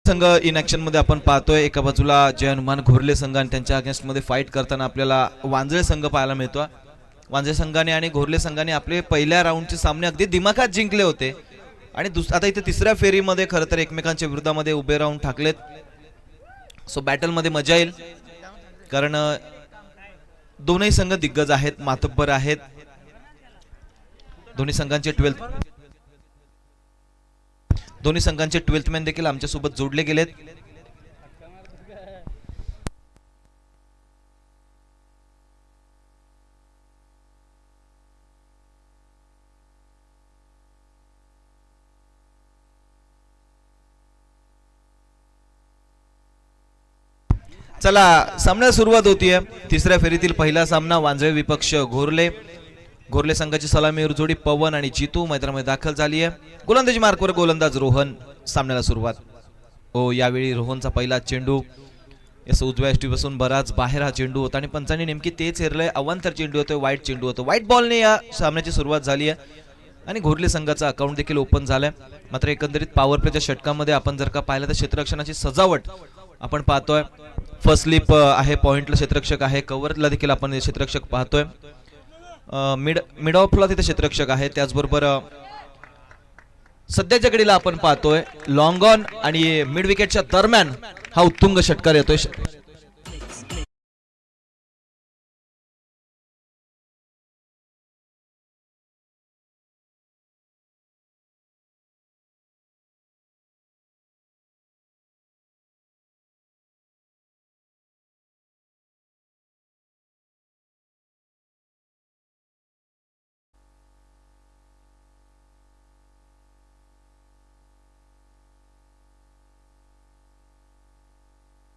संघ in action मध्ये आपण पाहतोय. एका बाजूला जय हनुमान घोरले संघ आणि त्यांच्या अगेन्स्ट मध्ये फाईट करताना आपल्याला वांजळे संघ पाहायला मिळतो. वांजळे संघाने आणि घोरले संघाने आपले पहिल्या राऊंडचे सामने अगदी दिमाखात जिंकले होते आणि आता इथे तिसऱ्या फेरीमध्ये खरं तर एकमेकांच्या विरोधामध्ये उभे राहून ठाकलेत. सो बॅटल मध्ये मजा येईल कारण दोन्ही संघ दिग्गज आहेत, मातब्बर आहेत. दोन्ही संघांचे 12th मॅन देखील आमच्या सोबत जोडले गेलेत. चला सामन्याला सुरुवात होतीये. तिसऱ्या फेरीतील पहिला सामना वांजळे विपक्ष घोरले. घोरले संघाची सलामीवर जोडी पवन आणि जितू मैदानामध्ये दाखल झाली आहे. गोलंदाजी मार्कवर गोलंदाज रोहन. सामन्याला सुरुवात. यावेळी रोहनचा पहिला चेंडू यास उजव्या यष्टीपासून बराच बाहेर हा चेंडू होता आणि पंचांनी नेमकी तेच हेरलंय. अवांतर चेंडू होतोय, वाईट चेंडू होतो. व्हाईट बॉलने या सामन्याची सुरुवात झाली आहे आणि घोरले संघाचा अकाउंट देखील ओपन झालाय. मात्र एकंदरीत पॉवर प्लेच्या षटकामध्ये आपण जर का पाहिलं तर क्षेत्ररक्षणाची सजावट आपण पाहतोय. फर्स्ट स्लिप आहे, पॉइंटला क्षेत्ररक्षक आहे, कव्हरला देखील आपण क्षेत्ररक्षक पाहतोय. मिड ऑफला तिथे क्षेत्ररक्षक आहे. त्याचबरोबर सध्याच्या घडीला आपण पाहतोय लॉंग ऑन आणि मिड विकेटच्या दरम्यान हा उत्तुंग षटकार येतोय.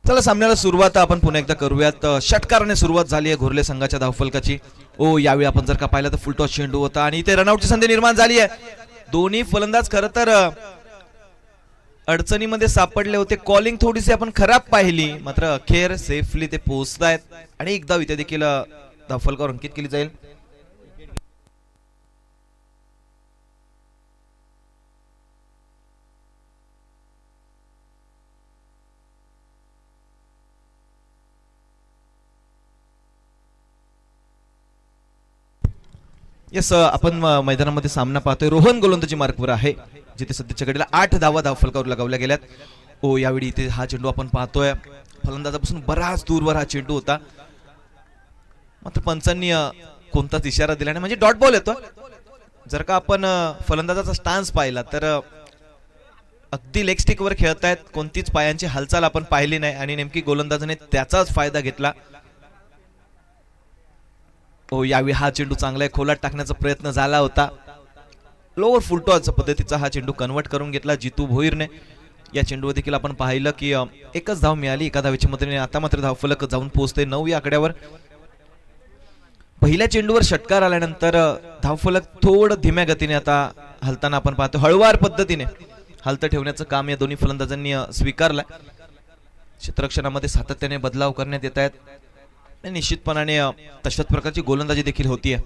चला सामन्याला सुरुवात आपण पुन्हा एकदा करूयात. षटकाराने सुरुवात झाली आहे घोरले संघाच्या धावफलकाची. यावेळी आपण जर का पाहिलं तर फुलटॉस चेंडू होता आणि इथे रनआउटची संधी निर्माण झाली आहे. दोन्ही फलंदाज खरं तर अडचणीमध्ये सापडले होते. कॉलिंग थोडीशी आपण खराब पाहिली, मात्र अखेर सेफली ते पोहोचतायत आणि एकदा इथे देखील धावफलकावर अंकित केली जाईल. येस, आपण मैदानामध्ये सामना पाहतोय. रोहन गोलंदाजी मार्कवर आहे, जिथे सध्याच्या घडीला 8 धावा धावफलकावर लगावल्या गेल्यात. यावेळी इथे हा चेंडू आपण पाहतोय. फलंदाजापासून बराच दूरवर हा चेंडू होता, मात्र पंचांनी कोणताच इशारा दिला नाही. म्हणजे डॉट बॉल येतो. जर का आपण फलंदाजाचा स्टान्स पाहिला तर अगदी लेग स्टिक वर खेळतायत, कोणतीच पायांची हालचाल आपण पाहिली नाही आणि नेमकी गोलंदाजाने त्याचाच फायदा घेतला. यावेळी हा चेंडू चांगला आहे, खोलात टाकण्याचा प्रयत्न झाला होता. लोअर फुलटॉस पद्धतीचा हा चेंडू कन्वर्ट करून घेतला जितू भोईरने. या चेंडूवर देखील आपण पाहिलं की एकच धाव मिळाली एका धावेच्या मदतीने. आता मात्र धावफलक जाऊन पोहोचते 9 या आकड्यावर. पहिल्या चेंडूवर षटकार आल्यानंतर धावफलक थोडं धीम्या गतीने आता हलताना आपण पाहतो. हळुवार पद्धतीने हलतं ठेवण्याचं काम या दोन्ही फलंदाजांनी स्वीकारलंय. क्षेत्ररक्षणामध्ये सातत्याने बदलाव करण्यात येत आहेत. निश्चितपणाने तशाच प्रकारची गोलंदाजी देखील होतीये.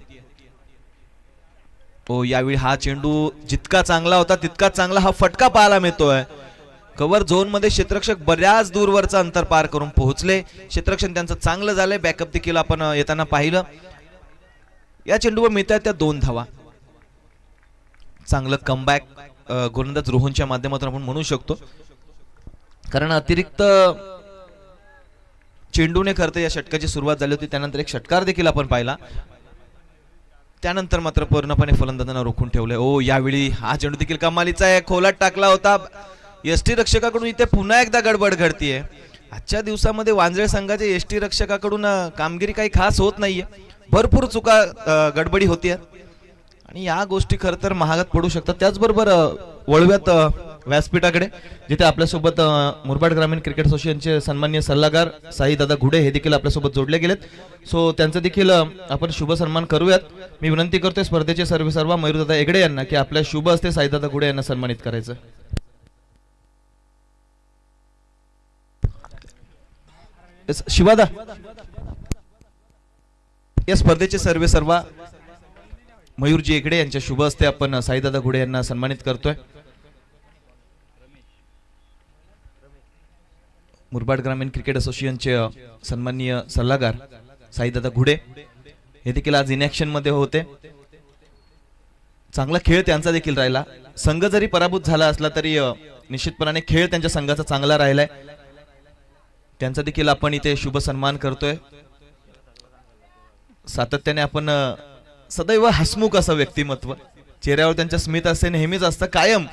यावेळी हा चेंडू जितका चांगला होता तितका चांगला हा फटका पाहायला मिळतोय. कव्हर झोन मध्ये क्षेत्ररक्षक बऱ्याच दूरवरचं अंतर पार करून पोहोचले. क्षेत्ररक्षण त्यांचं चांगलं झालंय. बॅकअप देखील आपण येताना पाहिलं. या चेंडूवर मिळतात त्या 2 धावा. चांगलं कमबॅक गोलंदाज रोहनच्या माध्यमातून आपण म्हणू शकतो, कारण अतिरिक्त चेंडूने खरं या षटकाची सुरुवात झाली होती. त्यानंतर एक षटकार देखील आपण पाहिला. त्यानंतर मात्र पूर्णपणे फलंदाजांना रोखून ठेवलंय. यावेळी हा चेंडू देखील कमालीचा आहे, खोलात टाकला होता. यष्टी रक्षकाकडून इथे पुन्हा एकदा गडबड घडतीये. आजच्या दिवसामध्ये वांजळे संघाच्या यष्टी रक्षकाकडून कामगिरी काही खास होत नाहीये. भरपूर चुका गडबडी होतीये आणि या गोष्टी खरं तर महागात पडू शकतात. त्याचबरोबर वळव्यात व्यासपीठाकडे जिथे आपल्यासोबत मुरबाड ग्रामीण क्रिकेट असोसिएशनचे सन्माननीय सल्लागार साईदादा घुडे हे देखील आपल्यासोबत जोडले गेलेत. सो त्यांचं देखील आपण शुभ सन्मान करूयात. मी विनंती करतोय स्पर्धेचे सर्वेसर्वा मयूरदादा एगडे यांना की आपल्या शुभ हस्ते साईदादा घुडे यांना सन्मानित करायचं. शिवादा या स्पर्धेचे सर्वेसर्वा मयूरजी एगडे यांच्या शुभ हस्ते आपण साईदादा घुडे यांना सन्मानित करतोय. मुरबाड ग्रामीण क्रिकेट असोसिएशनचे सन्माननीय सल्लागार साईदादा घुडे हे देखील आज इनॅक्शन मध्ये होते. चांगला खेळ त्यांचा देखील राहिला. संघ जरी पराभूत झाला असला तरी निश्चितपणाने खेळ त्यांच्या संघाचा चांगला राहिलाय. त्यांचा देखील आपण इथे शुभ सन्मान करतोय. सातत्याने आपण सदैव हसमुख असं व्यक्तिमत्व, चेहऱ्यावर त्यांच्या स्मित असे नेहमीच असतं कायम.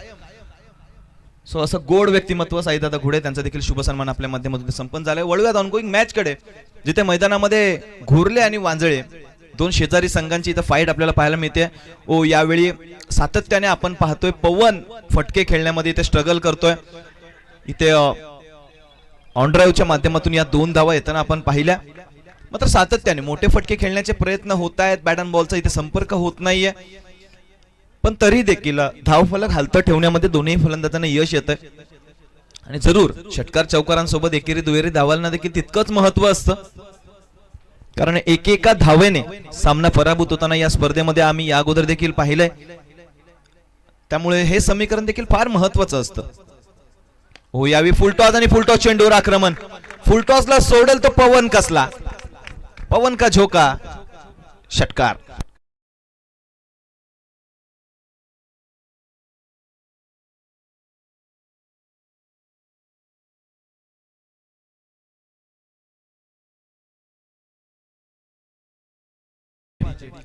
सो असं गोड व्यक्तिमत्व साईदादा घुडे, त्यांचा देखील शुभ सन्मान आपल्या माध्यमातून संपन्न झालाय. वळूयात ऑनगोईंग मॅच कडे, जिथे मैदानामध्ये घोरले आणि वांजळे दोन शेजारी संघांची इथं फाईट आपल्याला पाहायला मिळते. ओ यावेळी सातत्याने आपण पाहतोय पवन फटके खेळण्यामध्ये इथे स्ट्रगल करतोय. इथे ऑन ड्राईव्हच्या माध्यमातून या 2 धावा येताना आपण पाहिल्या. मात्र सातत्याने मोठे फटके खेळण्याचे प्रयत्न होत आहेत. बॅट अँड बॉलचा इथे संपर्क होत नाहीये, पण तरी देखील धावफलक हलतं ठेवण्यामध्ये दोन्ही फलंदाजांना यश येतंय. आणि जरूर षटकार चौकारांसोबत एकेरी दुहेरी धावांना देखील तितकंच महत्व असतं, कारण एकेका धावेने सामना पराभूत होताना या स्पर्धेमध्ये आम्ही या अगोदर देखील पाहिलंय. त्यामुळे हे समीकरण देखील फार महत्वाचं असतं. हो यावी फुलटॉस आणि फुलटॉस चेंडूवर आक्रमण. फुलटॉसला सोडेल तो पवन कसला, पवन का झोका, षटकार.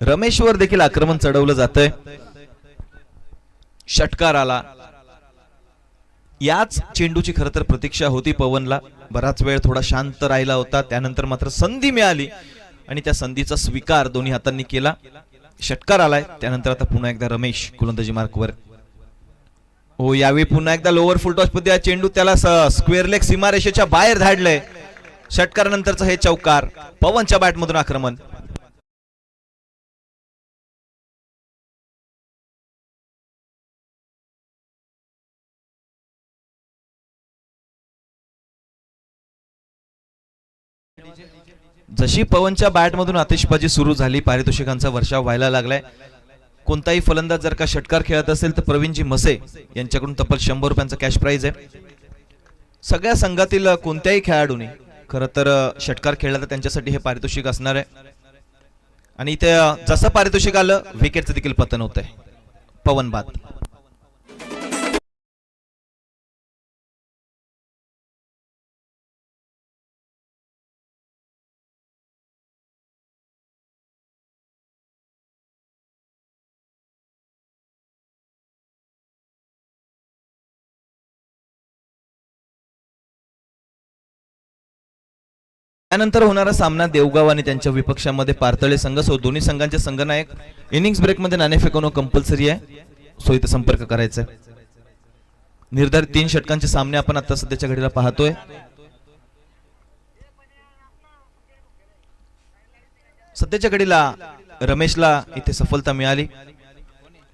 रमेशवर देखील आक्रमण चढवलं जातंय. षटकार आला. याच चेंडूची खरं तर प्रतीक्षा होती पवनला. बराच वेळ थोडा शांत राहिला होता, त्यानंतर मात्र संधी मिळाली आणि त्या संधीचा स्वीकार दोन्ही हातांनी केला. षटकार आलाय. त्यानंतर आता पुन्हा एकदा रमेश गोलंदाजी मार्कवर. हो यावेळी पुन्हा एकदा लोअर फुलटॉस मध्ये चेंडू त्याला स्क्वेअर लेग सीमारेषेच्या बाहेर धाडलंय. षटकार नंतरचा हे चौकार. पवनच्या बॅटमधून आक्रमण. जशी पवनच्या बॅटमधून आतिषबाजी सुरू झाली, पारितोषिकांचा वर्षाव व्हायला लागलाय. कोणताही फलंदाज जर का षटकार खेळत असेल तर प्रवीणजी मसे यांच्याकडून तब्बल 100 रुपयांचा कॅश प्राइज आहे. सगळ्या संघातील कोणत्याही खेळाडूने खरं तर षटकार खेळला तर त्यांच्यासाठी हे पारितोषिक असणार आहे. आणि इथे जसं पारितोषिक आलं विकेटचं देखील पतन होत आहे. पवन बाद. त्यानंतर होणारा सामना देवगाव आणि त्यांच्या विपक्षामध्ये पारतळे संघ. सो दोन्ही संघांचे संघनायक इनिंग्स ब्रेक मध्ये नाणे फेकवणं कंपल्सरी आहे. सो इथे संपर्क करायचा आहे. निर्धारित 3 षटकांचे सामने आपण आता सध्याच्या घडीला पाहतोय. सध्याच्या घडीला रमेशला इथे सफलता मिळाली.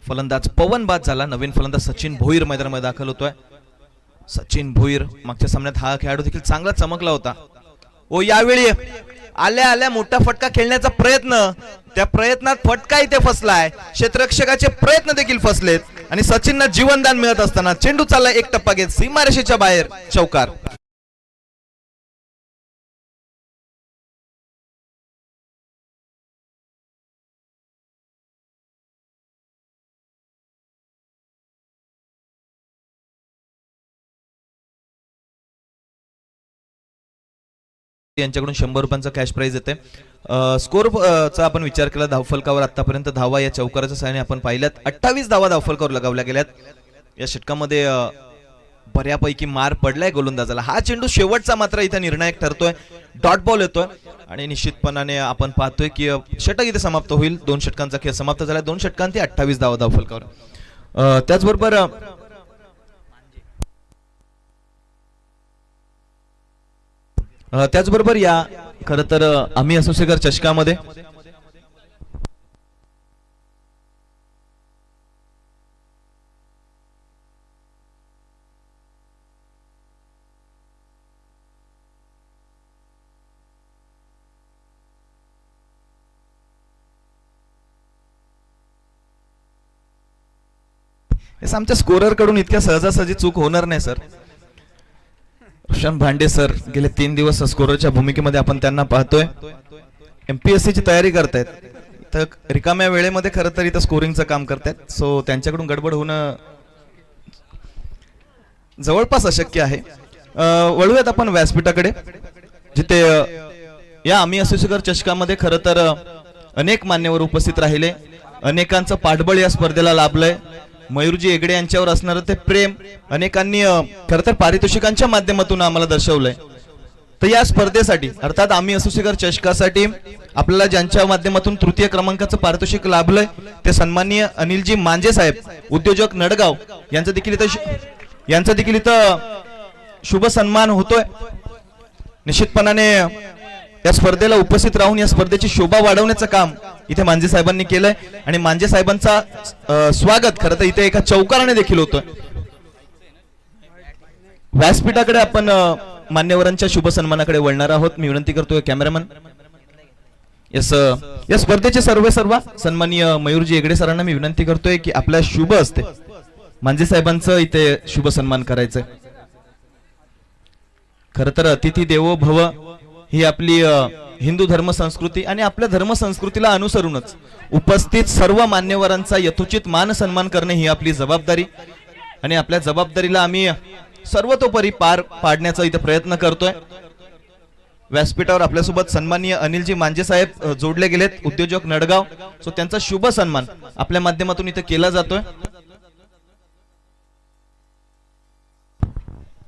फलंदाज पवन बाद झाला. नवीन फलंदाज सचिन भोईर मैदानामध्ये दाखल होतोय. सचिन भोईर मागच्या सामन्यात हा खेळाडू देखील चांगला चमकला होता. ओ यावेळी आल्या आल्या मोठा फटका खेळण्याचा प्रयत्न, त्या प्रयत्नात फटका इथे फसलाय. क्षेत्ररक्षकाचे प्रयत्न देखील फसलेत आणि सचिनना जीवनदान मिळत असताना चेंडू चालला एक टप्पा घेत सीमारेषेच्या बाहेर. चौकार. यांच्याकडून 100 रुपयांचा कॅश प्राइज येते. स्कोर चा आपण विचार केला धावफलकावर आतापर्यंत धावा या चौकाराच्या सहाय्याने आपण पाहिल्यात. 28 धावा धावफलकावर लगावल्या गेल्यात. या षटकामध्ये बऱ्यापैकी मार पडलाय गोलंदाजाला. हा चेंडू शेवटचा मात्र इथे निर्णायक ठरतोय. डॉट बॉल येतोय आणि निश्चितपणाने आपण पाहतोय की षटक इथे समाप्त होईल. 2 षटकांचा खेळ समाप्त झाला. 2 षटकांती 28 धावा धावफलकावर. त्याचबरोबर या खरं तर आम्ही असोसिएकर चषकामध्ये आमच्या स्कोरर कडून इतक्या सहजासहजी चूक होणार नाही सर. भूषण भांडे सर गेले 3 दिवस स्कोररच्या भूमिकेमध्ये आपण त्यांना पाहतोय. MPSC ची तयारी करतायत, तर रिकाम्या वेळेमध्ये खरं तर इथं स्कोरिंगचं काम करतायत. सो त्यांच्याकडून गडबड होणं जवळपास अशक्य आहे. वळूयात आपण व्यासपीठाकडे, जिथे या आम्ही असोसिएशन चषकामध्ये खरं तर अनेक मान्यवर उपस्थित राहिले. अनेकांचं पाठबळ या स्पर्धेला लाभलंय. मयूरजी हेगडे यांच्यावर असणारं ते प्रेम अनेकांनी खरं तर पारितोषिकांच्या माध्यमातून आम्हाला दर्शवलंय. तर या स्पर्धेसाठी अर्थात आम्ही असोसिएशन चषकासाठी आपल्याला ज्यांच्या माध्यमातून तृतीय क्रमांकाचं पारितोषिक लाभलंय ते सन्माननीय अनिलजी मांजे साहेब, उद्योजक नडगाव, यांचा देखील इथं शुभ सन्मान होतोय. निश्चितपणाने या स्पर्धेला उपस्थित राहून या स्पर्धेची शोभा वाढवण्याचं काम इथे मांजे साहेबांनी केलंय आणि मांजे साहेबांचा स्वागत खरं तर इथे एका चौकाराने देखील होतोय. व्यासपीठाकडे आपण मान्यवरांच्या शुभ सन्मानाकडे वळणार आहोत. मी विनंती करतोय कॅमेरामन या स्पर्धेचे सर्व सन्माननीय मयूरजी हेगडे सरांना मी विनंती करतोय की आपल्या शुभ असते मांजे साहेबांचं इथे शुभ सन्मान करायचं. खर तर अतिथी देवो भव ही आपली हिंदू धर्म संस्कृती आणि आपल्या धर्म संस्कृतीला अनुसरूनच उपस्थित सर्व मान्यवरांचा यथोचित मान सन्मान करणे ही आपली जबाबदारी आणि आपल्या जबाबदारीला आम्ही सर्वतोपरी पार पाडण्याचा इथे प्रयत्न करतोय. व्यासपीठावर आपल्यासोबत सन्माननीय अनिलजी मांजे साहेब जोडले गेलेत, उद्योजक नडगाव. सो त्यांचा शुभ सन्मान आपल्या माध्यमातून इथे केला जातोय.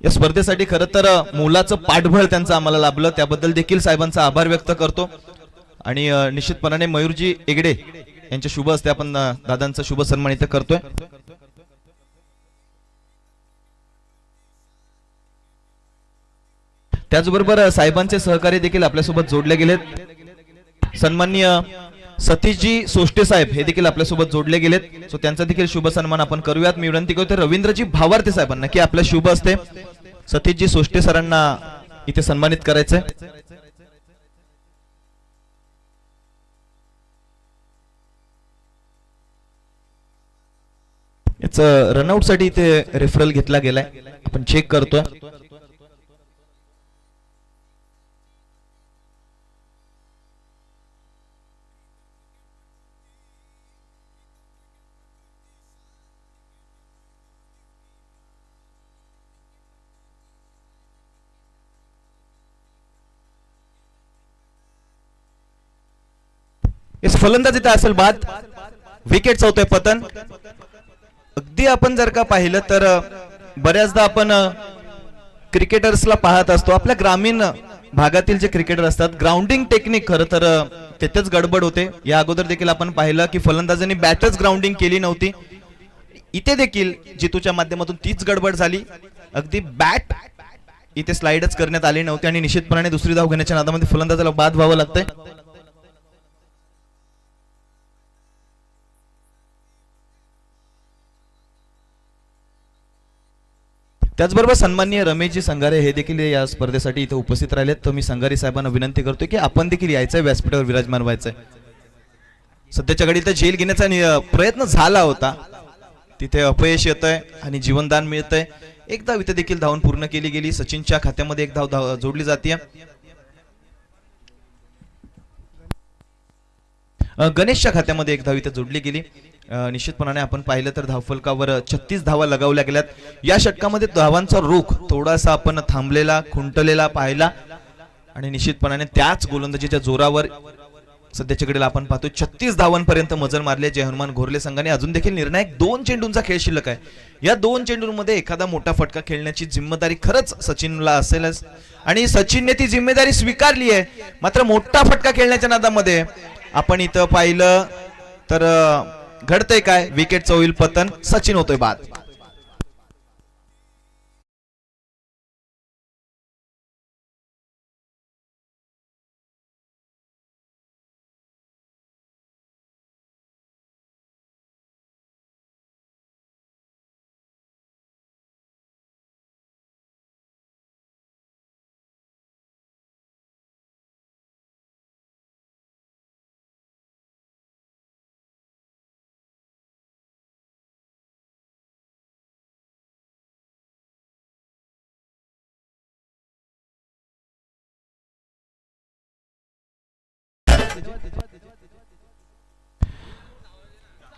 या स्पर्धेसाठी खरं तर मोलाचं पाठबळ त्यांचं आम्हाला लाभलं, त्याबद्दल देखील साहेबांचा आभार व्यक्त करतो. आणि निश्चितपणाने मयूरजी हेगडे यांच्या शुभ हस्ते आपण दादांचा शुभ सन्मान इथे करतोय. त्याचबरोबर साहेबांचे सहकारी देखील आपल्यासोबत जोडले गेलेत. सन्माननीय सतीशजी सोष्टे साहेब हे देखील आपल्यासोबत जोडले गेलेत. सो त्यांचा देखील शुभ सन्मान आपण करूयात. मी विनंती करतो रवींद्रजी भावार्थी साहेबांना की आपल्या शुभ हस्ते सतीशजी सोष्टे सरांना इथे सन्मानित करायचंय. याचं रनआउट साठी इथे रेफरल घेतला गेलाय, आपण चेक करतोय. फलंदाज इथे असेल बाद, विकेट होतोय पतन. अगदी आपण जर का पाहिलं तर बऱ्याचदा आपण क्रिकेटर्सला पाहत असतो, आपल्या ग्रामीण भागातील जे क्रिकेटर असतात ग्राउंडिंग टेक्निक खरं तर तेथेच गडबड होते. या अगोदर देखील आपण पाहिलं की फलंदाजांनी बॅटच ग्राउंडिंग केली नव्हती. इथे देखील जितूच्या माध्यमातून तीच गडबड झाली. अगदी बॅट इथे स्लाइडच करण्यात आली नव्हती आणि निश्चितपणाने दुसरी धाव घेण्याच्या नादामध्ये फलंदाजाला बाद व्हावं लागतंय. त्याचबरोबर सन्माननीय रमेशजी संगारे हे देखील या स्पर्धेसाठी इथे उपस्थित राहिलेत. तर मी संगारे साहेबांना विनंती करतो की आपण देखील यायचंय, व्यासपीठावर विराजमान व्हायचंय. सध्याच्या घडीत जेल घेण्याचा प्रयत्न झाला होता, तिथे अपयश येतंय आणि जीवनदान मिळतंय. एक धाव इथे देखील धावून पूर्ण केली गेली. सचिनच्या खात्यामध्ये एक धाव जोडली जाते. गणेशच्या खात्यामध्ये एक धाव इथे जोडली गेली. निश्चितपणाने आपण पाहिलं तर धावफलकावर 36 धावा लगावल्या गेल्यात. या षटकामध्ये धावांचा रोख थोडासा आपण थांबलेला, खुंटलेला पाहिला आणि निश्चितपणाने त्याच गोलंदाजीच्या जोरावर सध्याच्या घडीला आपण पाहतो 36 धावांपर्यंत मजल मारले. जय हनुमान घोरले संघाने अजून देखील निर्णायक 2 चेंडूंचा खेळ शिल्लक आहे. या 2 चेंडूंमध्ये एखादा मोठा फटका खेळण्याची जिम्मेदारी खरंच सचिनला असेलच आणि सचिनने ती जिम्मेदारी स्वीकारली आहे. मात्र मोठा फटका खेळण्याच्या नादामध्ये आपण इथं पाहिलं तर घडतंय काय, विकेटचं होईल पतन, सचिन होतोय बाद.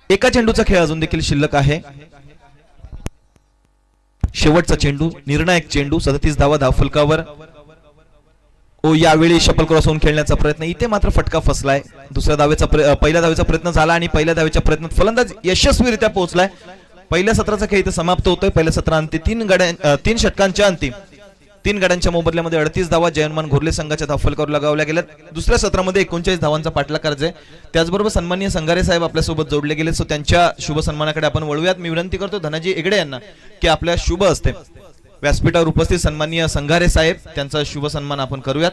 एका चेंडूचा खेळ अजून देखील शिल्लक आहे. शेवटचा चेंडू, निर्णायक चेंडू, 37 धावा धावफलकावर. ओ यावेळी शपल क्रॉस होऊन खेळण्याचा प्रयत्न, इथे मात्र फटका फसलाय. पहिल्या धावेचा प्रयत्न झाला आणि पहिल्या धावेच्या प्रयत्नात फलंदाज यशस्वीरित्या पोहोचलाय. पहिल्या सत्राचा खेळ इथे समाप्त होतोय. पहिल्या सत्रांती 3 षटकांच्या अंती 3 गड्यांच्या मोबदल्यामध्ये 38 धावा जयनमान घोरले संघाच्या धावफलकावर लगावल्या गेल्यात. दुसऱ्या सत्रामध्ये 39 धावांचा पाठलाग करायचा. त्याचबरोबर सन्माननीय संघारे साहेब आपल्यासोबत जोडले गेले, सो त्यांच्या शुभ सन्मानाकडे आपण वळूयात. मी विनंती करतो धनाजी एगडे यांना की आपल्या शुभ हस्ते व्यासपीठावर उपस्थित सन्माननीय संघारे साहेब त्यांचा शुभ सन्मान आपण करूयात.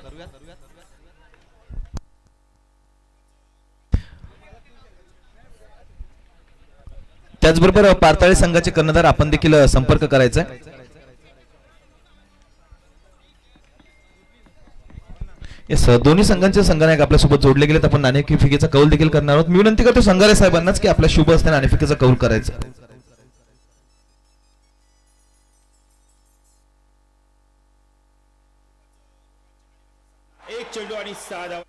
त्याचबरोबर पारताळे संघाचे कर्णधार आपण देखील संपर्क करायचा आहे. येस, दोन्ही संघांचे संघनायक आपल्यासोबत जोडले गेलेत. आपण नाणेफेकीचा कौल देखील करणार आहोत. मी विनंती करतो संघारे साहेबांनाच की आपल्या शुभ हस्ते नाणेफेकीचा कौल करायचा. एक चेंडू आणि 6 धावा.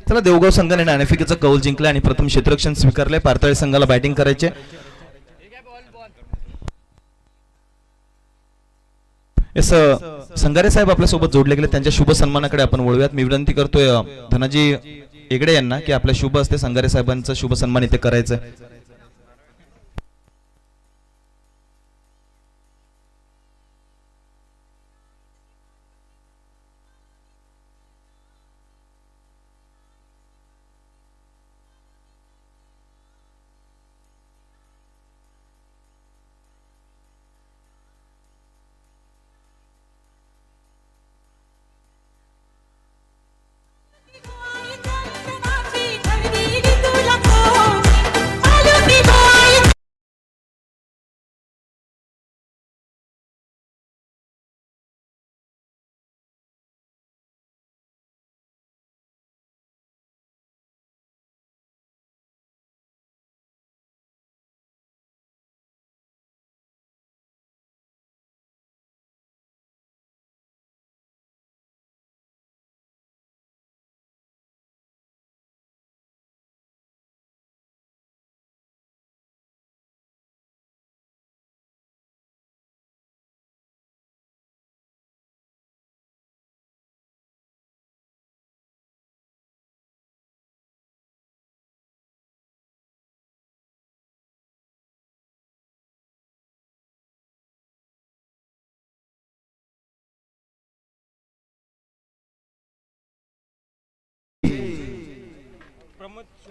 चला, देवगाव संघाने नाणेफेकीचा कौल जिंकला आणि प्रथम क्षेत्ररक्षण स्वीकारले. पारताळे संघाला बॅटिंग करायचे. येस, संघारे साहेब आपल्यासोबत जोडले गेले, त्यांच्या शुभ सन्मानाकडे आपण वळूयात. मी विनंती करतोय धनाजी एगडे यांना की आपल्या शुभ हस्ते संघारे साहेबांचा शुभ सन्मान इथे करायचं.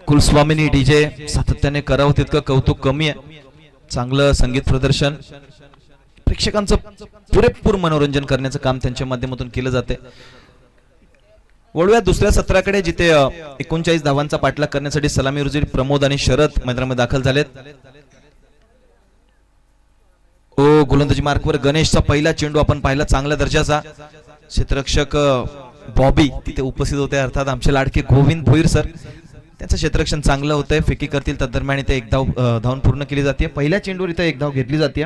कुलस्वामिनी डीजे सातत्याने करावं तितकं कौतुक कमी आहे. चांगलं संगीत प्रदर्शन, प्रेक्षकांचं पुरेपूर मनोरंजन करण्याचं काम त्यांच्या माध्यमातून केलं जाते. वळूया दुसऱ्या सत्राकडे, जिथे 39 धावांचा पाठलाग करण्यासाठी सलामी रुजीर प्रमोद आणि शरद मैदानामध्ये दाखल झालेत. ओ गोलंदाजी मार्कवर गणेशचा पहिला चेंडू आपण पाहिला, चांगल्या दर्जाचा. क्षेत्ररक्षक बॉबी तिथे उपस्थित होते, अर्थात आमचे लाडके गोविंद भोईर सर. त्यांचं क्षेत्ररक्षण चांगलं होतंय. फेकी करतील तदरम्यान इथे एक धावून पूर्ण केली जाते. पहिल्या चेंडूवर इथे एक धाव घेतली जाते.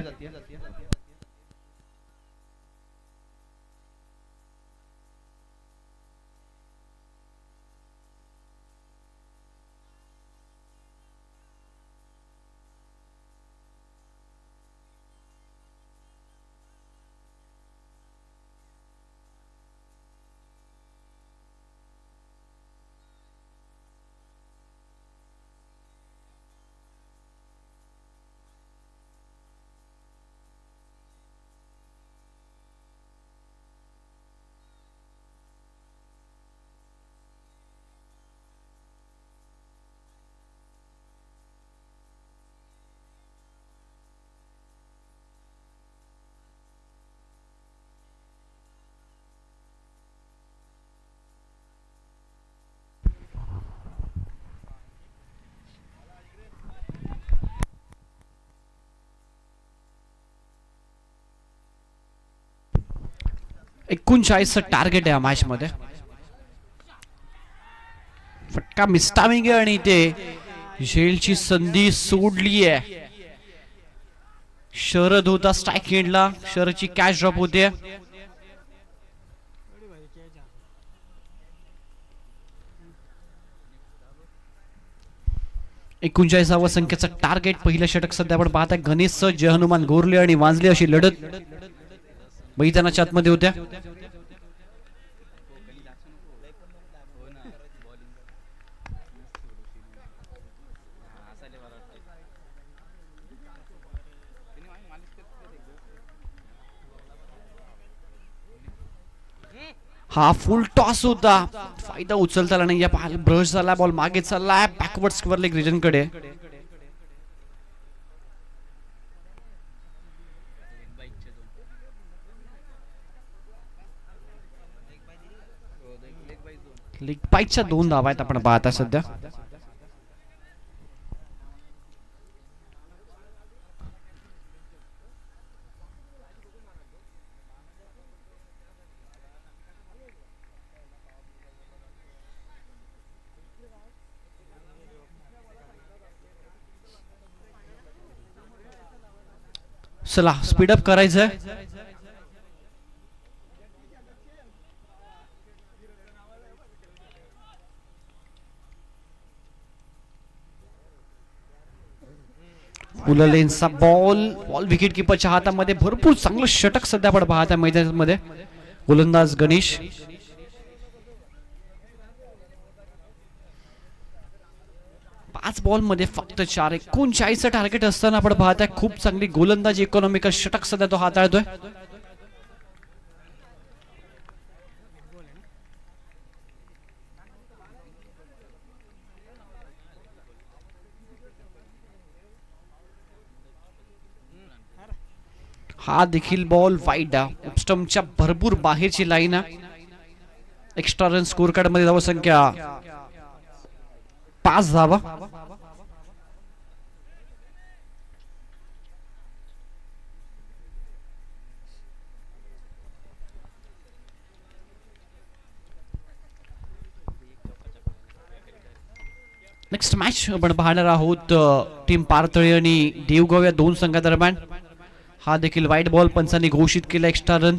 39चं टार्गेट आहे या मॅच मध्ये. फटका मिस्टामिंग आहे आणि ते झेलची संधी सोडली आहे. शरद होता स्ट्राईक एंडला, शरदची कॅच ड्रॉप होते. 39वा संख्येचं टार्गेट. पहिलं षटक सध्या आपण पाहताय गणेश, जय हनुमान गोरले आणि वांजले अशी लढत मैदानाच्या आतमध्ये होत्या. हा फुल टॉस होता, फायदा उचलता आला नाही. या ब्रश झाला, बॉल मागे चालला बॅकवर्ड स्क्वेअर लेग रिजन कडे. लेग बाईच्या 2 धावा आहेत आपण पाहता सध्या. चला स्पीडअप करायचंय. उललेनचा बॉल विकेट किपरच्या हातामध्ये. भरपूर चांगलं षटक सध्या आपण पाहता मैदानामध्ये. गोलंदाज गणेश. पाच बॉल मध्ये फक्त 4. 39चं टार्गेट असताना आपण पाहताय खूप चांगली गोलंदाजी, इकॉनॉमिकल षटक सध्या तो हाताळतोय. हा देखील बॉल वाईड. स्टंपच्या भरपूर बाहेरची लाईन आहे. एक्स्ट्रा रन स्कोर कार्ड मध्ये धावा संख्या 5 धावा. नेक्स्ट मॅच आपण पाहणार आहोत टीम पारतळे आणि देवगाव या 2 संघादरम्यान. हा देखील वाईट बॉल पंचांनी घोषित केला. Extra run.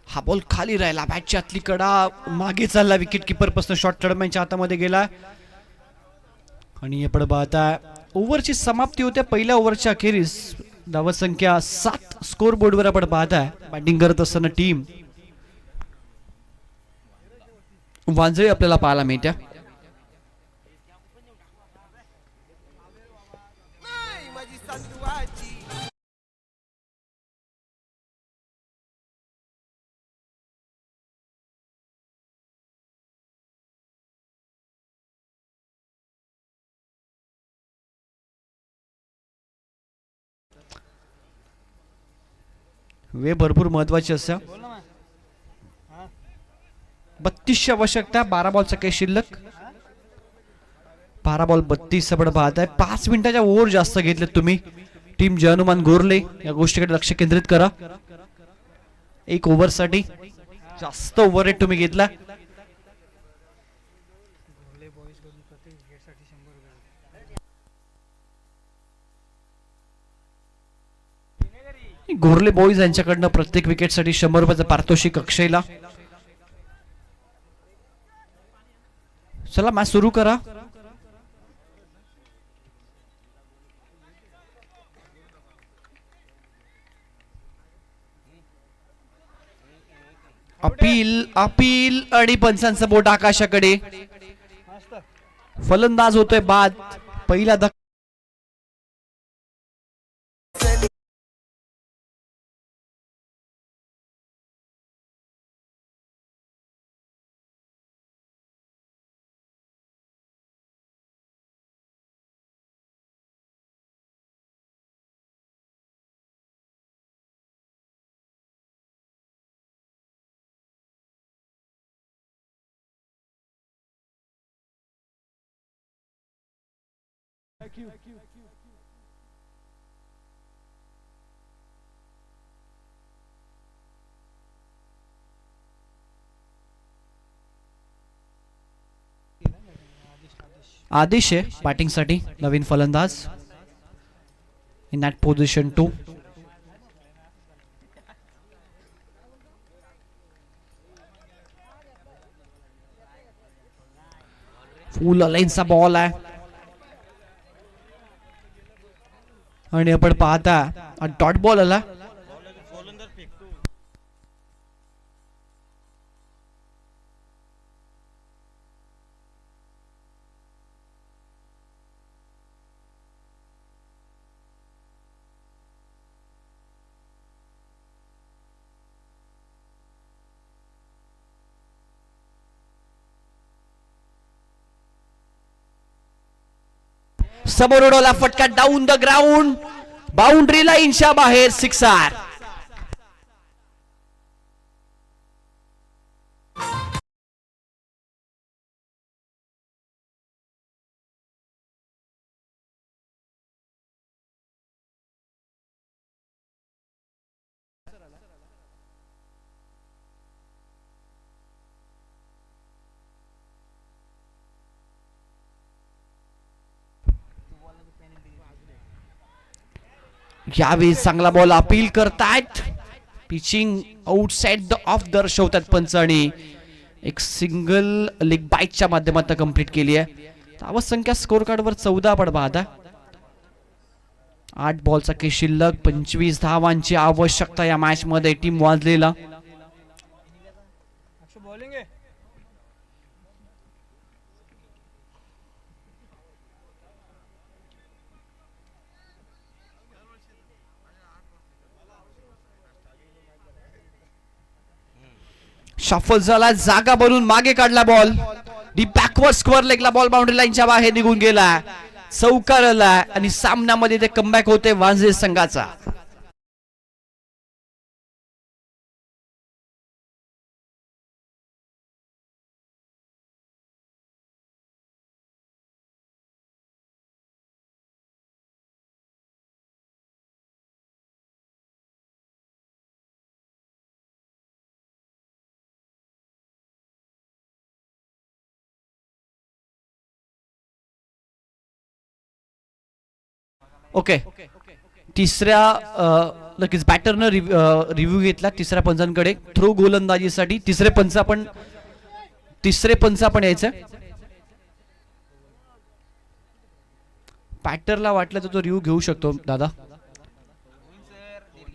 हा बॉल खाली राहिला. बॅटच्या आतली कडा मागे चालला. विकेट किपर पासून शॉट टर्मॅनच्या हातामध्ये गेला आणि आपण पाहता ओव्हरची समाप्ती होते. पहिल्या ओव्हरच्या अखेरीस धावा संख्या 7 स्कोर बोर्डवर आपण पाहताय. बॅटिंग करत असताना टीम वांजळे आपल्याला पाहायला मिळत्या. वेळ भरपूर महत्वाची असते. 32ची आवश्यकता. 12 बॉलचा काही शिल्लक. 12 बॉल 32 आपण पाहताय. 5 मिनिटाच्या ओव्हर जास्त घेतलेत तुम्ही. टीम जय हनुमान गोरले या गोष्टीकडे लक्ष केंद्रित करा. 1 ओव्हर साठी जास्त ओव्हर रेट तुम्ही घेतला. गोरले बॉईज यांच्याकडनं प्रत्येक विकेट साठी 100 रुपयाचं पारितोषिक अक्षयला. चला मॅच सुरू करा. अपील अपील आणि पंचांचं बोट आकाशाकडे. फलंदाज होतोय बाद. पहिला आदेश आहे बॅटिंग साठी, नवीन फलंदाज इन दॅट पोझिशन 2. फुल लाईनचा बॉल आहे आणि आपण पाहता डॉट बॉल आला. समोर उडवला फटका डाऊन द ग्राउंड, बाउंड्री लाईनच्या बाहेर, सिक्सर. यावेळी चांगला बॉल अपील करतायत, पिचिंग आउटसाइड द ऑफ दर्शवतात पंच आणि एक सिंगल लेग बाईटच्या माध्यमातून कंप्लीट केली आहे. धावत संख्या स्कोर कार्डवर 14 पण पाहता. 8 बॉलचा के शिल्लक, 25 धावांची आवश्यकता या मॅच मध्ये टीम वाजलेला. शफल झाला, जागा बनून मागे काढला बॉल, डीप बॅकवर्ड स्क्वेअर लेगला बॉल बाउंड्री लाईनच्या बाहेर निघून गेला, चौकार आला आणि सामन्यामध्ये ते कमबॅक होते वांझे संघाचा. ओके, तिसऱ्या लगेच बॅटरनं रिव्ह्यू घेतला तिसऱ्या पंचांकडे थ्रो गोलंदाजीसाठी. तिसरे पंच आपण यायचं. बॅटरला वाटलं तर तो रिव्ह्यू घेऊ शकतो दादा.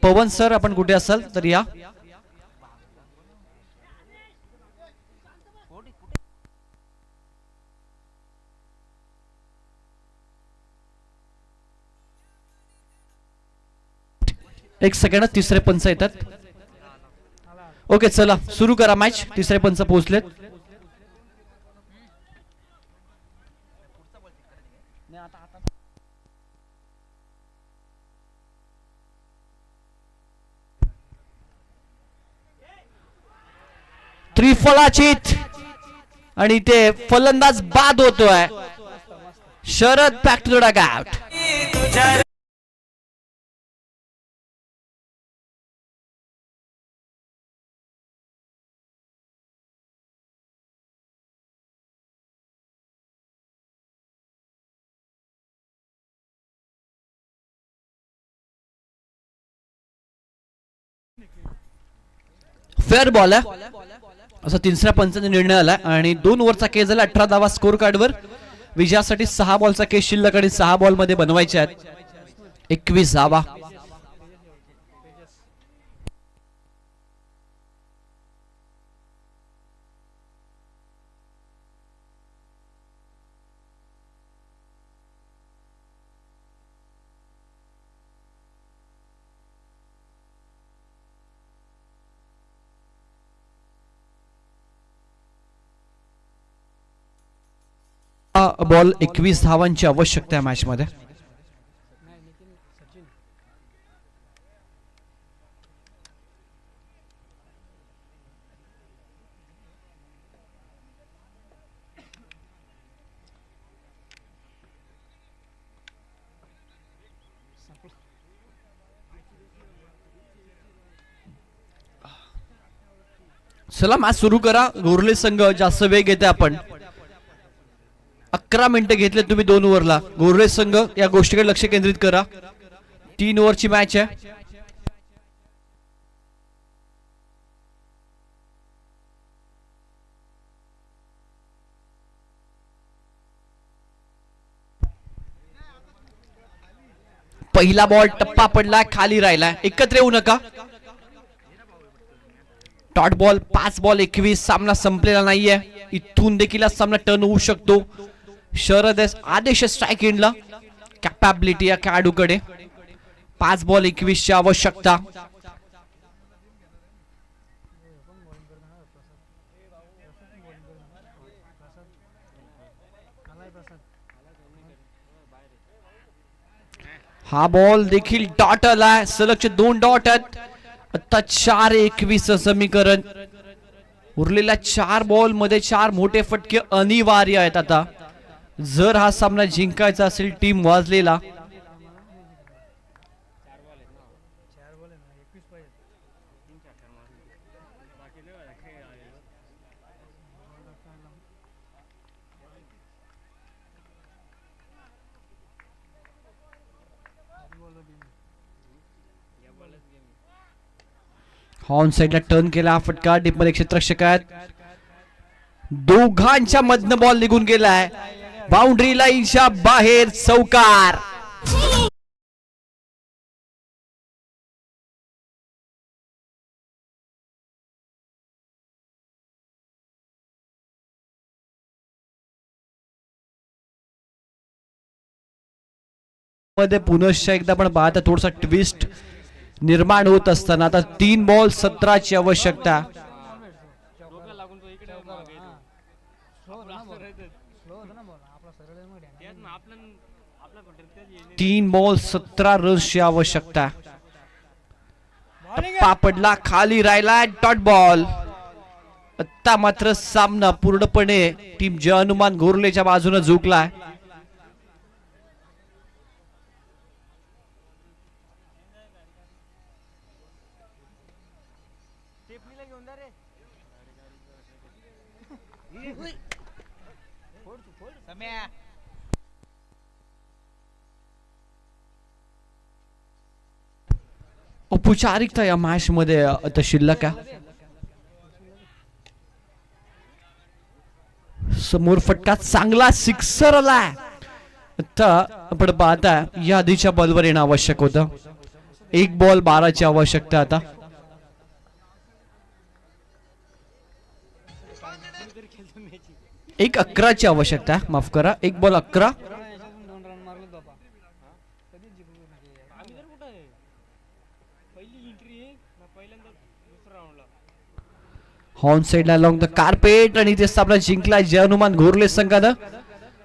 पवन सर आपण कुठे असाल तर या. एक सेकंड, तिसरे पंच येतात. ओके चला सुरू करा मॅच. तिसरे पंच पोहोचलेत. त्रिफळाचीत आणि ते फलंदाज बाद होतोय. Sharad back to the dugout. Fair ball आहे असं तिसऱ्या पंचाचा निर्णय आला आणि 2 ओव्हरचा केस झाला. 18 धावा स्कोर कार्डवर. विजयासाठी 6 बॉलचा केस शिल्लक आणि 6 बॉल मध्ये बनवायचे आहेत. 21 धावा. बॉल 21 धावांची आवश्यकता आहे मॅच मध्ये. चला मॅच सुरू करा. गोरले संघ जास्त वेग घेते आपण. 11 मिनिटं घेतले तुम्ही 2 ओव्हरला. गोरले संघ या गोष्टीकडे लक्ष केंद्रित करा. 3 ओव्हरची मॅच आहे. पहिला बॉल टप्पा पडला, खाली राहिला. एकत्र येऊ नका. Dot ball 5 ball 21. सामना संपलेला नाहीये. इथून देखील सामना टर्न होऊ शकतो. शरद आदेश स्ट्राईक एंडला. कॅपॅबिलिटी या खेळाडूकडे. 5 बॉल 21 ची आवश्यकता. हा बॉल देखील डॉट आलाय. सलगचे 2 डॉट आहेत. आता 4-21 समीकरण. उरलेल्या 4 बॉल मध्ये 4 मोठे फटके अनिवार्य आहेत. आता जर हा सामना जिंकायचा असेल टीम वाजलेला, ऑन साइडला टर्न केला. फटका डीपमध्ये क्षेत्ररक्षक आहेत. दोघांच्या मधनं बॉल निघून गेलाय. बाउंड्री लाईनच्या बाहेर. चौकार. मध्ये पुनश्च एकदा पण पाहता थोडासा ट्विस्ट निर्माण होत असताना आता 3 बॉल 17 ची आवश्यकता. 3 बॉल 17 रन्सची आवश्यकता. टप्पा पडला, खाली राहिला. Dot ball. आता मात्र सामना पूर्णपणे टीम जय हनुमान गोरलेच्या बाजूने झुकलाय. औपचारिकता या मॅच मध्ये आता शिल्लक आहे. समोर फटका चांगला सिक्सर आलाय. आता आपण पाहता या आधीच्या बॉलवर येणं आवश्यक होतं. 1 बॉल 12 ची आवश्यकता. आता एक 11 ची आवश्यकता. माफ करा, 1 बॉल 11. हॉर्न साइडला अलॉंग द कार्पेट आणि ते सामना जिंकला जय हनुमान गोरले संघानं.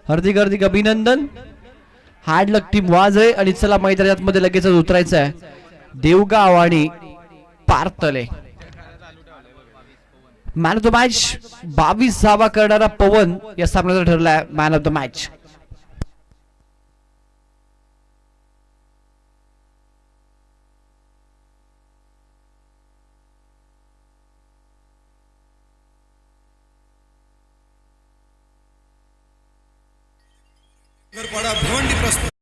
हार्दिक हार्दिक अभिनंदन. हार्ड लक टीम वाज आहे. आणि चला मैदानात मध्ये लगेच उतरायचं आहे. देवगाव आणि पारतले. मॅन ऑफ द मॅच 22 धावा करणारा पवन या सामन्याचा ठरलाय man of the match. Bhiwandi प्रस्तुत.